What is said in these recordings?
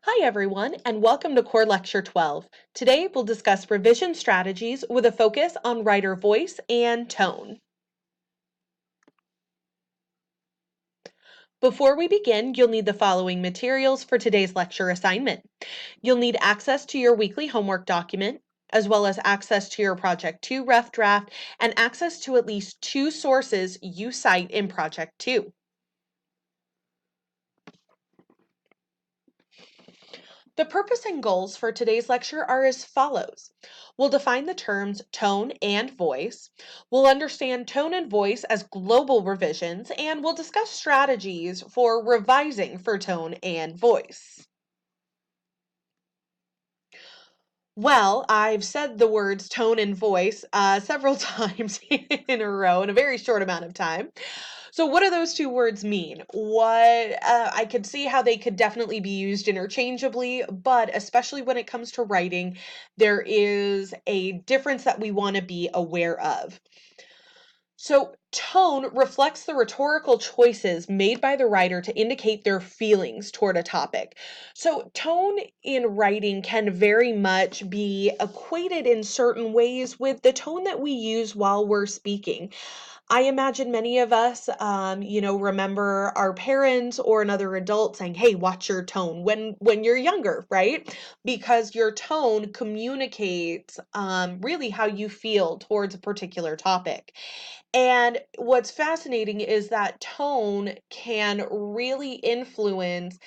Hi, everyone, and welcome to Core Lecture 12. Today, we'll discuss revision strategies with a focus on writer voice and tone. Before we begin, you'll need the following materials for today's lecture assignment. You'll need access to your weekly homework document, as well as access to your Project 2 rough draft, and access to at least 2 sources you cite in Project 2. The purpose and goals for today's lecture are as follows. We'll define the terms tone and voice. We'll understand tone and voice as global revisions, and we'll discuss strategies for revising for tone and voice. Well, I've said the words tone and voice several times in a row in a very short amount of time. So, what do those two words mean? I could see how they could definitely be used interchangeably, but especially when it comes to writing, there is a difference that we want to be aware of. So, tone reflects the rhetorical choices made by the writer to indicate their feelings toward a topic. So, tone in writing can very much be equated in certain ways with the tone that we use while we're speaking. I imagine many of us, remember our parents or another adult saying, "Hey, watch your tone," when you're younger, right? Because your tone communicates really how you feel towards a particular topic. And what's fascinating is that tone can really influence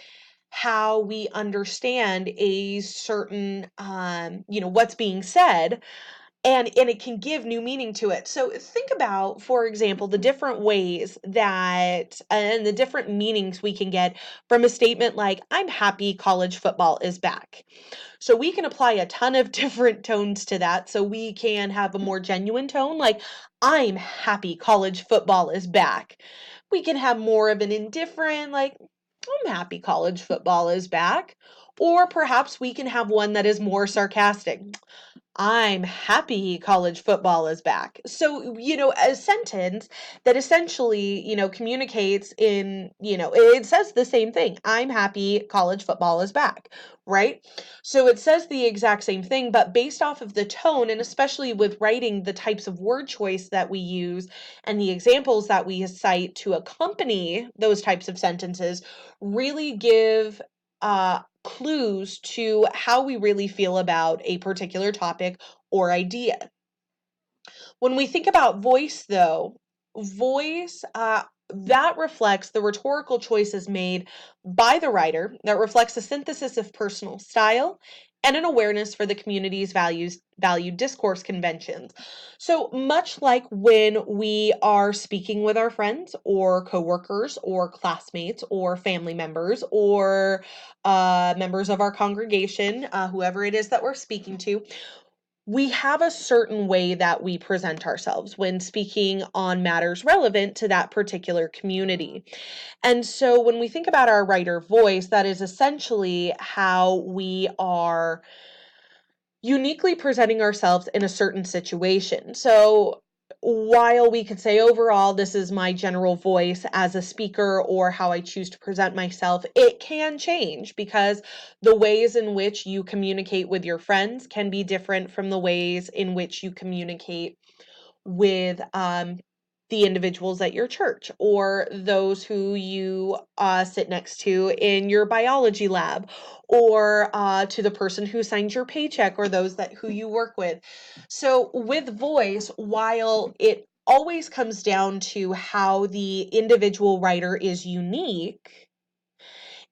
how we understand a certain, what's being said, and it can give new meaning to it. So think about, for example, the different ways that and the different meanings we can get from a statement like, "I'm happy college football is back." So we can apply a ton of different tones to that. So we can have a more genuine tone, like, "I'm happy college football is back." We can have more of an indifferent, like, "I'm happy college football is back." Or perhaps we can have one that is more sarcastic. "I'm happy college football is back." So, a sentence that essentially, communicates it says the same thing. "I'm happy college football is back," right? So it says the exact same thing, but based off of the tone, and especially with writing, the types of word choice that we use and the examples that we cite to accompany those types of sentences really give clues to how we really feel about a particular topic or idea. When we think about voice, though, voice that reflects the rhetorical choices made by the writer, that reflects a synthesis of personal style and an awareness for the community's valued discourse conventions. So much like when we are speaking with our friends or coworkers or classmates or family members or members of our congregation, whoever it is that we're speaking to, we have a certain way that we present ourselves when speaking on matters relevant to that particular community. And so when we think about our writer voice, that is essentially how we are uniquely presenting ourselves in a certain situation. So while we could say overall, this is my general voice as a speaker or how I choose to present myself, it can change because the ways in which you communicate with your friends can be different from the ways in which you communicate with the individuals at your church or those who you sit next to in your biology lab or to the person who signs your paycheck or those that who you work with. So with voice, while it always comes down to how the individual writer is unique,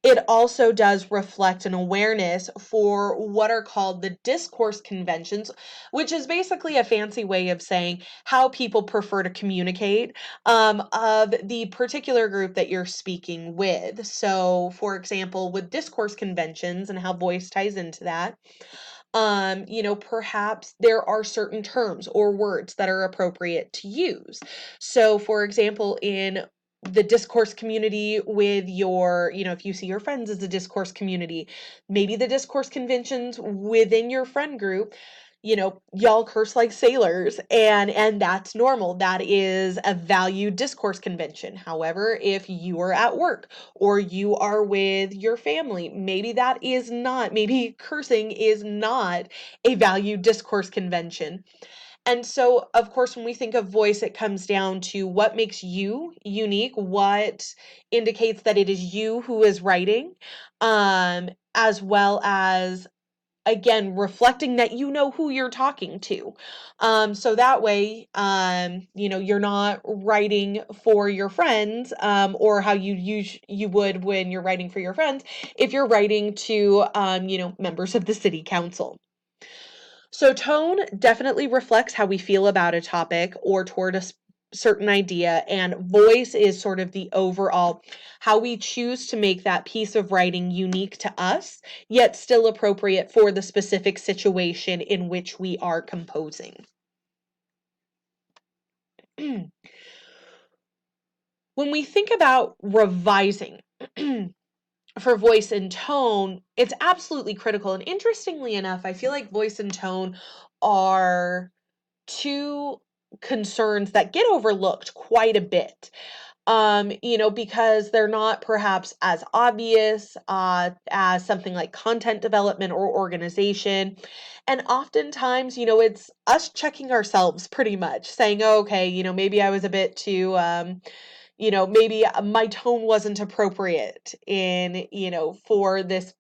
it also does reflect an awareness for what are called the discourse conventions, which is basically a fancy way of saying how people prefer to communicate of the particular group that you're speaking with. So, for example, with discourse conventions and how voice ties into that, perhaps there are certain terms or words that are appropriate to use. So, for example, in the discourse community with if you see your friends as a discourse community, maybe the discourse conventions within your friend group, y'all curse like sailors, and that's normal. That is a valued discourse convention. However, if you are at work or you are with your family, maybe cursing is not a valued discourse convention. And so, of course, when we think of voice, it comes down to what makes you unique, what indicates that it is you who is writing, as well as, again, reflecting that you know who you're talking to. So that way, you're not writing for your friends, or how you would when you're writing for your friends if you're writing to, members of the city council. So tone definitely reflects how we feel about a topic or toward a certain idea, and voice is sort of the overall how we choose to make that piece of writing unique to us, yet still appropriate for the specific situation in which we are composing. When we think about revising for voice and tone, it's absolutely critical. And interestingly enough, I feel like voice and tone are two concerns that get overlooked quite a bit. Because they're not perhaps as obvious as something like content development or organization. And oftentimes, it's us checking ourselves pretty much, saying, oh, okay, maybe I was a bit too, maybe my tone wasn't appropriate for this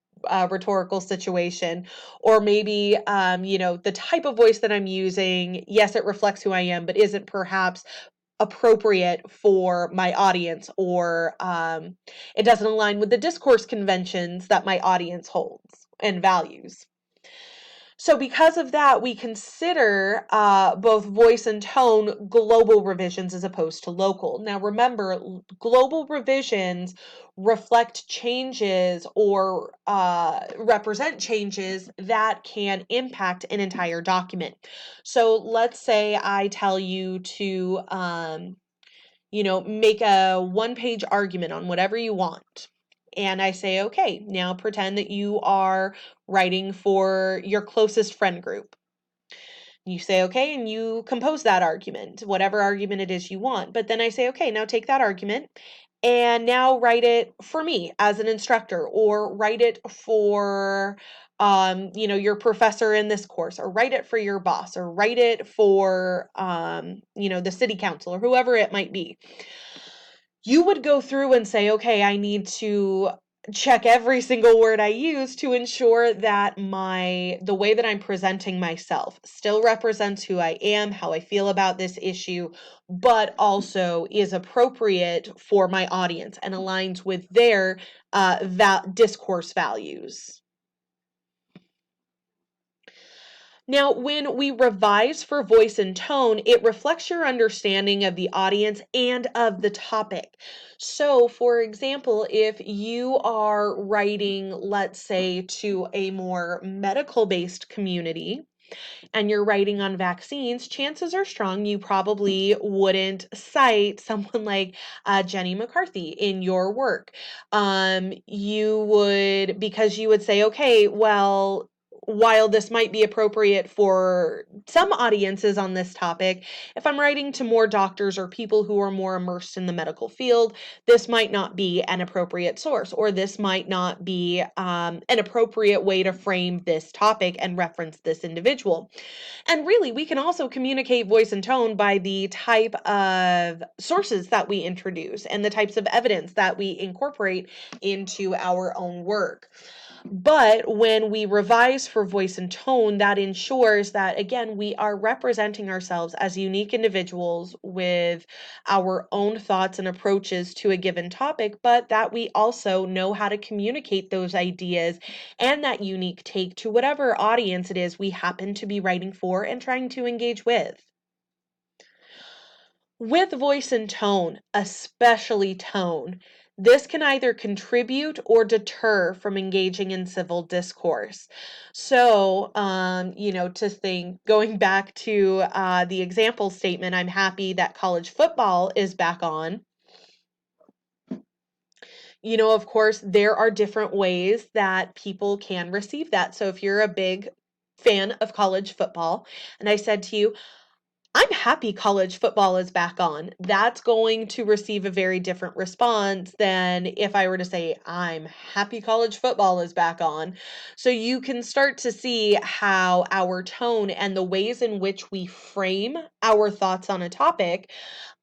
rhetorical situation, or maybe the type of voice that I'm using, yes, it reflects who I am, but isn't perhaps appropriate for my audience, or it doesn't align with the discourse conventions that my audience holds and values. So because of that, we consider both voice and tone global revisions as opposed to local. Now remember, global revisions reflect changes or represent changes that can impact an entire document. So let's say I tell you to, make a one-page argument on whatever you want. And I say, okay, now pretend that you are writing for your closest friend group. You say, okay, and you compose that argument, whatever argument it is you want. But then I say, okay, now take that argument and now write it for me as an instructor, or write it for, your professor in this course, or write it for your boss, or write it for, the city council, or whoever it might be. You would go through and say, okay, I need to check every single word I use to ensure that the way that I'm presenting myself still represents who I am, how I feel about this issue, but also is appropriate for my audience and aligns with their discourse values. Now, when we revise for voice and tone, it reflects your understanding of the audience and of the topic. So, for example, if you are writing, let's say, to a more medical based community, and you're writing on vaccines, chances are strong you probably wouldn't cite someone like Jenny McCarthy in your work. Because you would say, okay, well, while this might be appropriate for some audiences on this topic, if I'm writing to more doctors or people who are more immersed in the medical field, this might not be an appropriate source, or this might not be an appropriate way to frame this topic and reference this individual. And really, we can also communicate voice and tone by the type of sources that we introduce and the types of evidence that we incorporate into our own work. But when we revise for voice and tone, that ensures that, again, we are representing ourselves as unique individuals with our own thoughts and approaches to a given topic, but that we also know how to communicate those ideas and that unique take to whatever audience it is we happen to be writing for and trying to engage with. With voice and tone, especially tone, this can either contribute or deter from engaging in civil discourse. So, going back to the example statement, I'm happy that college football is back on. Of course, there are different ways that people can receive that. So if you're a big fan of college football, and I said to you, I'm happy college football is back on, that's going to receive a very different response than if I were to say, I'm happy college football is back on. So you can start to see how our tone and the ways in which we frame our thoughts on a topic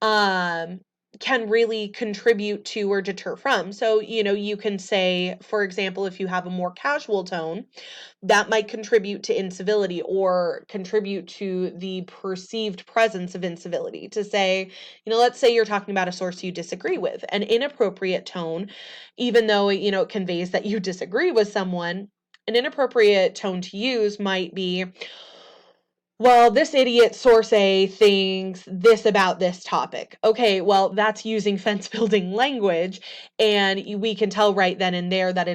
um, can really contribute to or deter from. So, you can say, for example, if you have a more casual tone, that might contribute to incivility or contribute to the perceived presence of incivility. To say, let's say you're talking about a source you disagree with, an inappropriate tone, even though, it conveys that you disagree with someone, an inappropriate tone to use might be, well, this idiot source A thinks this about this topic. Okay, well, that's using fence building language, and we can tell right then and there that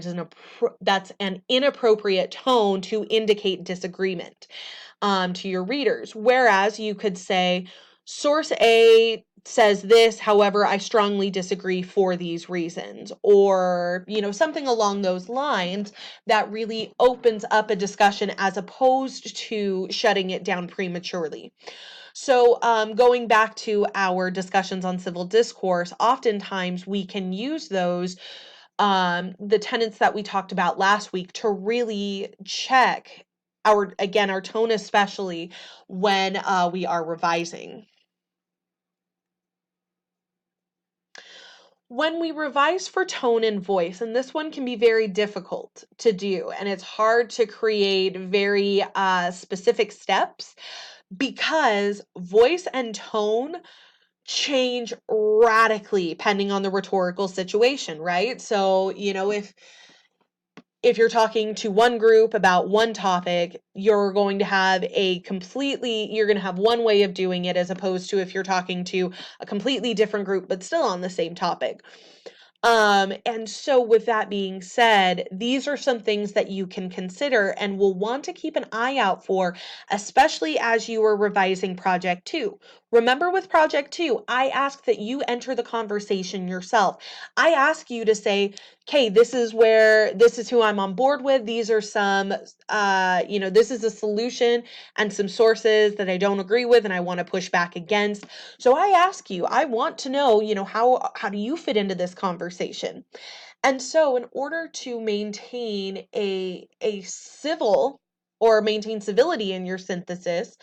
that's an inappropriate tone to indicate disagreement to your readers. Whereas you could say, source A says this, however, I strongly disagree for these reasons, or, something along those lines that really opens up a discussion as opposed to shutting it down prematurely. So, going back to our discussions on civil discourse, oftentimes we can use those, the tenets that we talked about last week, to really check our tone, especially when we are revising. When we revise for tone and voice, and this one can be very difficult to do, and it's hard to create very specific steps because voice and tone change radically depending on the rhetorical situation, right? So, if you're talking to one group about one topic, you're going to have one way of doing it, as opposed to if you're talking to a completely different group but still on the same topic. And so with that being said, these are some things that you can consider and will want to keep an eye out for, especially as you are revising Project 2. Remember, with Project 2, I ask that you enter the conversation yourself. I ask you to say, okay, this is who I'm on board with. These are some, this is a solution and some sources that I don't agree with and I want to push back against. So I ask you, I want to know, how do you fit into this conversation? And so in order to maintain a civil or maintain civility in your synthesis,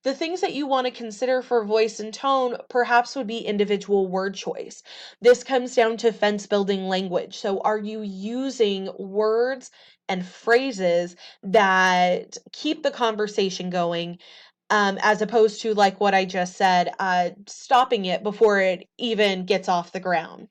the things that you want to consider for voice and tone perhaps would be individual word choice. This comes down to fence building language. So are you using words and phrases that keep the conversation going, as opposed to, like what I just said, stopping it before it even gets off the ground?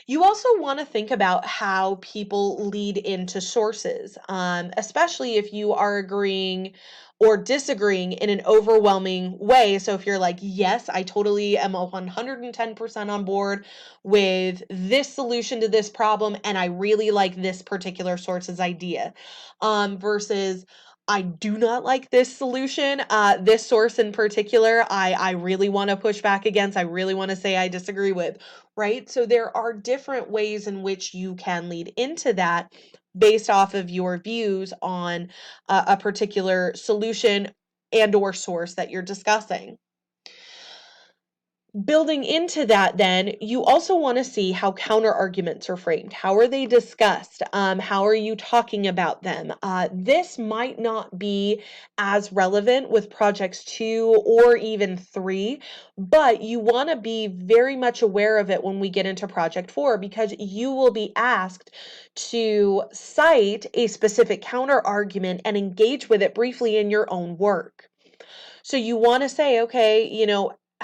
You also want to think about how people lead into sources, especially if you are agreeing or disagreeing in an overwhelming way. So if you're like, yes, I totally am 110% on board with this solution to this problem, and I really like this particular source's idea, versus I do not like this solution. This source in particular, I really want to push back against. I really want to say I disagree with, right? So there are different ways in which you can lead into that based off of your views on a particular solution and or source that you're discussing. Building into that, then, you also want to see how counter arguments are framed. How are they discussed? How are you talking about them? This might not be as relevant with projects 2 or even 3, but you want to be very much aware of it when we get into project 4, because you will be asked to cite a specific counter argument and engage with it briefly in your own work. So you want to say, okay,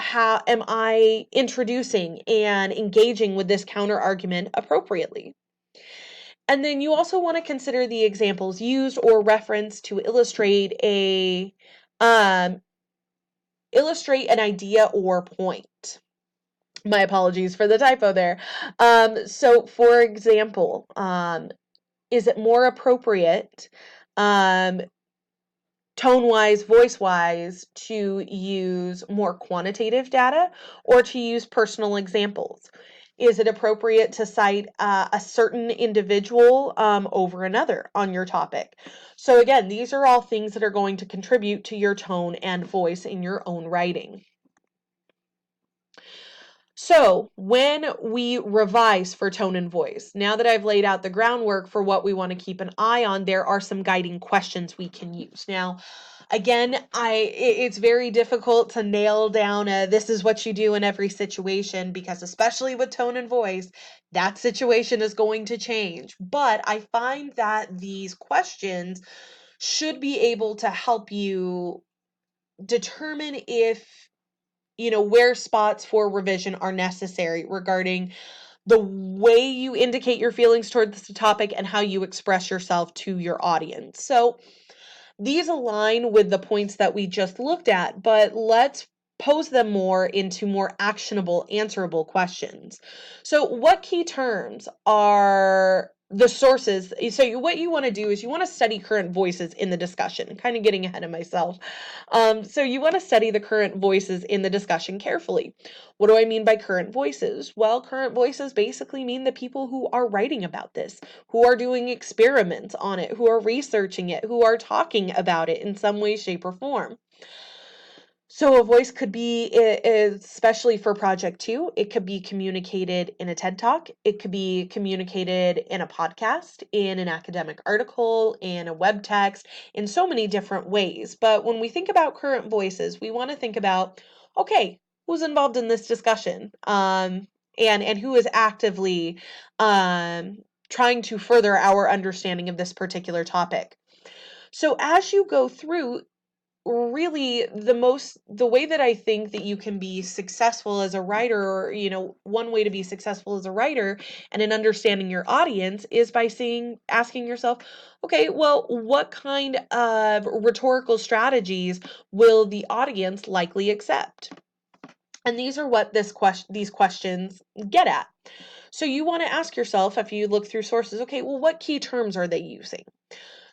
how am I introducing and engaging with this counter argument appropriately? And then you also want to consider the examples used or referenced to um, illustrate an idea or point. My apologies for the typo there. So for example, is it more appropriate, tone-wise, voice-wise, to use more quantitative data or to use personal examples? Is it appropriate to cite a certain individual over another on your topic? So again, these are all things that are going to contribute to your tone and voice in your own writing. So when we revise for tone and voice, now that I've laid out the groundwork for what we want to keep an eye on, there are some guiding questions we can use. Now, again, it's very difficult to nail down this is what you do in every situation, because especially with tone and voice, that situation is going to change. But I find that these questions should be able to help you determine if where spots for revision are necessary regarding the way you indicate your feelings towards the topic and how you express yourself to your audience. So these align with the points that we just looked at, but let's pose them more into more actionable, answerable questions. So what key terms are the sources? So what you want to do is you want to study current voices in the discussion. Kind of getting ahead of myself. So you want to study the current voices in the discussion carefully. What do I mean by current voices? Well, current voices basically mean the people who are writing about this, who are doing experiments on it, who are researching it, who are talking about it in some way, shape, or form. So a voice could be, especially for Project 2, it could be communicated in a TED Talk. It could be communicated in a podcast, in an academic article, in a web text, in so many different ways. But when we think about current voices, we want to think about, okay, who's involved in this discussion? And who is actively trying to further our understanding of this particular topic. So as you go through, really the way that I think that you can be successful as a writer, or one way to be successful as a writer and in understanding your audience, is by asking yourself, okay, well, what kind of rhetorical strategies will the audience likely accept? And these are what these questions get at. So you want to ask yourself, if you look through sources, okay, well, what key terms are they using?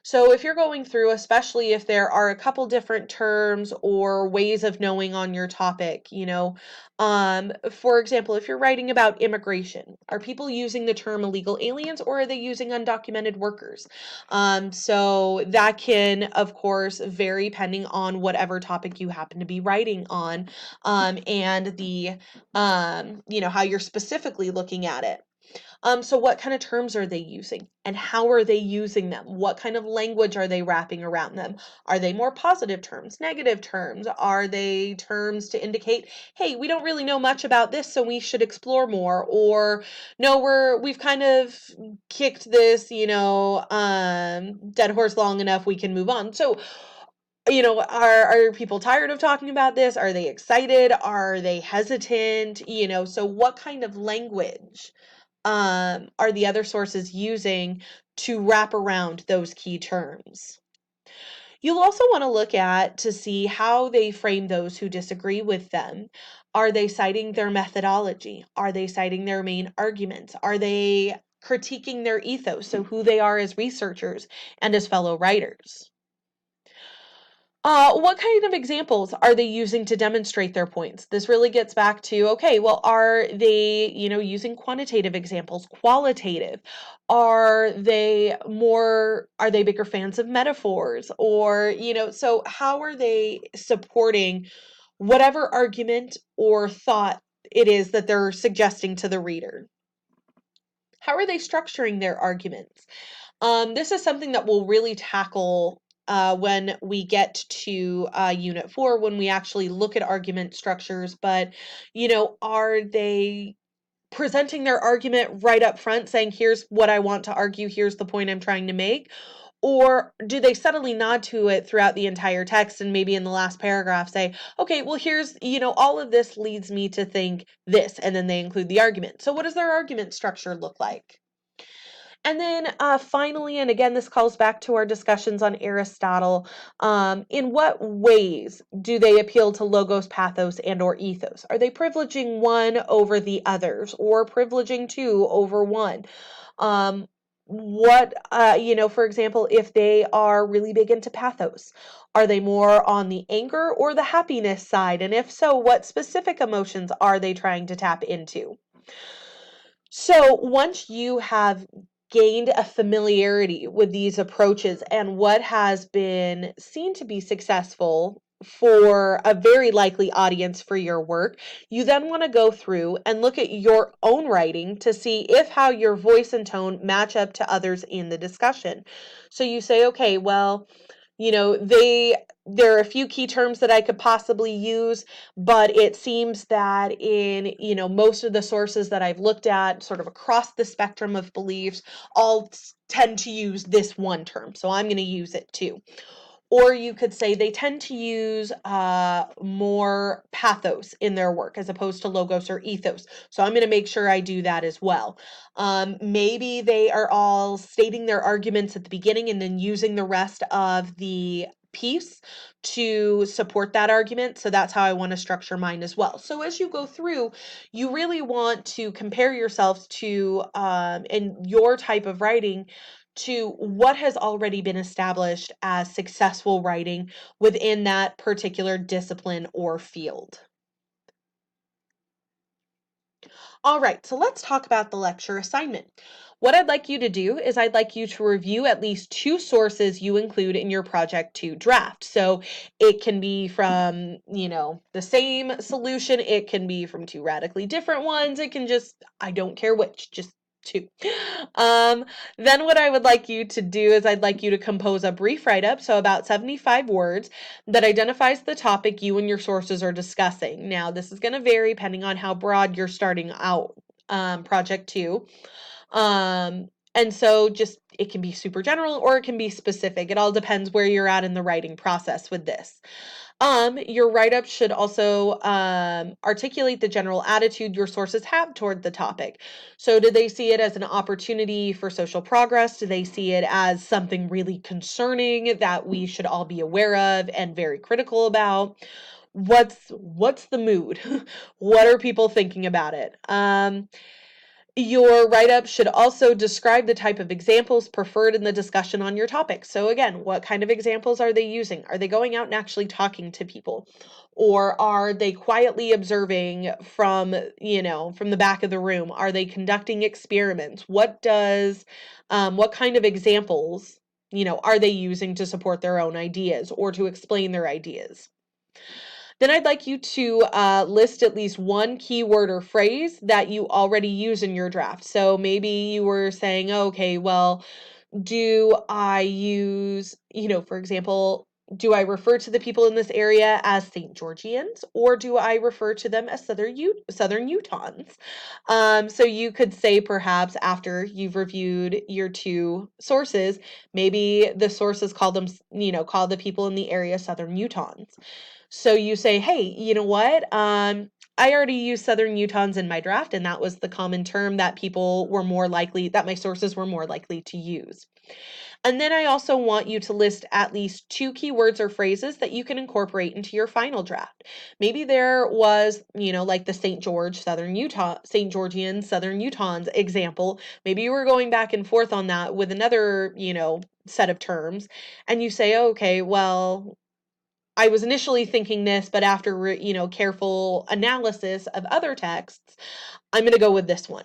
So if you're going through, especially if there are a couple different terms or ways of knowing on your topic, for example, if you're writing about immigration, are people using the term illegal aliens, or are they using undocumented workers? So that can, of course, vary depending on whatever topic you happen to be writing on, and how you're specifically looking at it. So what kind of terms are they using, and how are they using them? What kind of language are they wrapping around them? Are they more positive terms, negative terms? Are they terms to indicate, hey, we don't really know much about this, so we should explore more? Or no, we've kind of kicked this, dead horse long enough, we can move on. So are people tired of talking about this? Are they excited? Are they hesitant? So what kind of language are the other sources using to wrap around those key terms? You'll also want to look at to see how they frame those who disagree with them. Are they citing their methodology? Are they citing their main arguments? Are they critiquing their ethos, so who they are as researchers and as fellow writers? What kind of examples are they using to demonstrate their points? This really gets back to, okay, well, are they, using quantitative examples, qualitative? Are they bigger fans of metaphors? Or, so how are they supporting whatever argument or thought it is that they're suggesting to the reader? How are they structuring their arguments? This is something that we'll really tackle when we get to Unit 4, when we actually look at argument structures. But, are they presenting their argument right up front, saying, here's what I want to argue, here's the point I'm trying to make? Or do they subtly nod to it throughout the entire text, and maybe in the last paragraph say, okay, well, here's, all of this leads me to think this, and then they include the argument. So what does their argument structure look like? And then finally, and again, this calls back to our discussions on Aristotle, in what ways do they appeal to logos, pathos, and or ethos? Are they privileging one over the others, or privileging two over one? For example, if they are really big into pathos, are they more on the anger or the happiness side? And if so, what specific emotions are they trying to tap into? So once you have gained a familiarity with these approaches and what has been seen to be successful for a very likely audience for your work, you then want to go through and look at your own writing to see if how your voice and tone match up to others in the discussion. So you say, okay, well, there are a few key terms that I could possibly use, but it seems that in, most of the sources that I've looked at, sort of across the spectrum of beliefs, all tend to use this one term, so I'm going to use it too. Or you could say they tend to use more pathos in their work as opposed to logos or ethos. So I'm going to make sure I do that as well. Maybe they are all stating their arguments at the beginning and then using the rest of the piece to support that argument. So that's how I want to structure mine as well. So as you go through, you really want to compare yourself to, in your type of writing, to what has already been established as successful writing within that particular discipline or field. All right, so let's talk about the lecture assignment. What I'd like you to do is I'd like you to review at least 2 sources you include in your project 2 draft. So it can be from, the same solution, it can be from 2 radically different ones, it can just, I don't care which, just 2. Then what I would like you to do is I'd like you to compose a brief write-up, so about 75 words, that identifies the topic you and your sources are discussing. Now, this is going to vary depending on how broad you're starting out project 2. And so just it can be super general or it can be specific. It all depends where you're at in the writing process with this. Your write-up should also articulate the general attitude your sources have toward the topic. So do they see it as an opportunity for social progress? Do they see it as something really concerning that we should all be aware of and very critical about? What's the mood? What are people thinking about it? Your write-up should also describe the type of examples preferred in the discussion on your topic. So again, what kind of examples are they using? Are they going out and actually talking to people? Or are they quietly observing from the back of the room? Are they conducting experiments? What kind of examples, are they using to support their own ideas or to explain their ideas? Then I'd like you to list at least one keyword or phrase that you already use in your draft. So maybe you were saying, oh, okay, well, do I use, for example, do I refer to the people in this area as St. Georgians or do I refer to them as Southern Utahns? So you could say perhaps after you've reviewed your 2 sources, maybe the sources call them, call the people in the area Southern Utahns. So you say, hey, you know what? I already used Southern Utahns in my draft, and that was the common term that that my sources were more likely to use. And then I also want you to list at least 2 keywords or phrases that you can incorporate into your final draft. Maybe there was, like the St. Georgian, Southern Utahns example. Maybe you were going back and forth on that with another, set of terms, and you say, okay, well, I was initially thinking this, but after, careful analysis of other texts, I'm going to go with this one.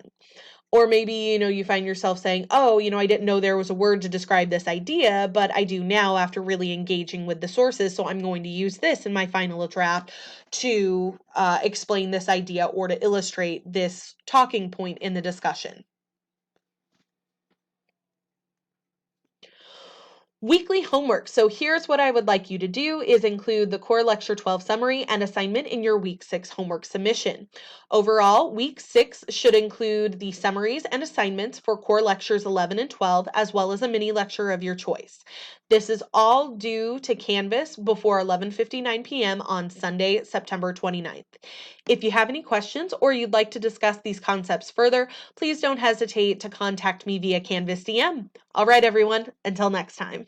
Or maybe, you find yourself saying, oh, I didn't know there was a word to describe this idea, but I do now after really engaging with the sources. So I'm going to use this in my final draft to explain this idea or to illustrate this talking point in the discussion. Weekly homework. So here's what I would like you to do is include the core lecture 12 summary and assignment in your week 6 homework submission. Overall, week 6 should include the summaries and assignments for core lectures 11 and 12, as well as a mini lecture of your choice. This is all due to Canvas before 11:59 p.m. on Sunday, September 29th. If you have any questions or you'd like to discuss these concepts further, please don't hesitate to contact me via Canvas DM. All right, everyone, until next time.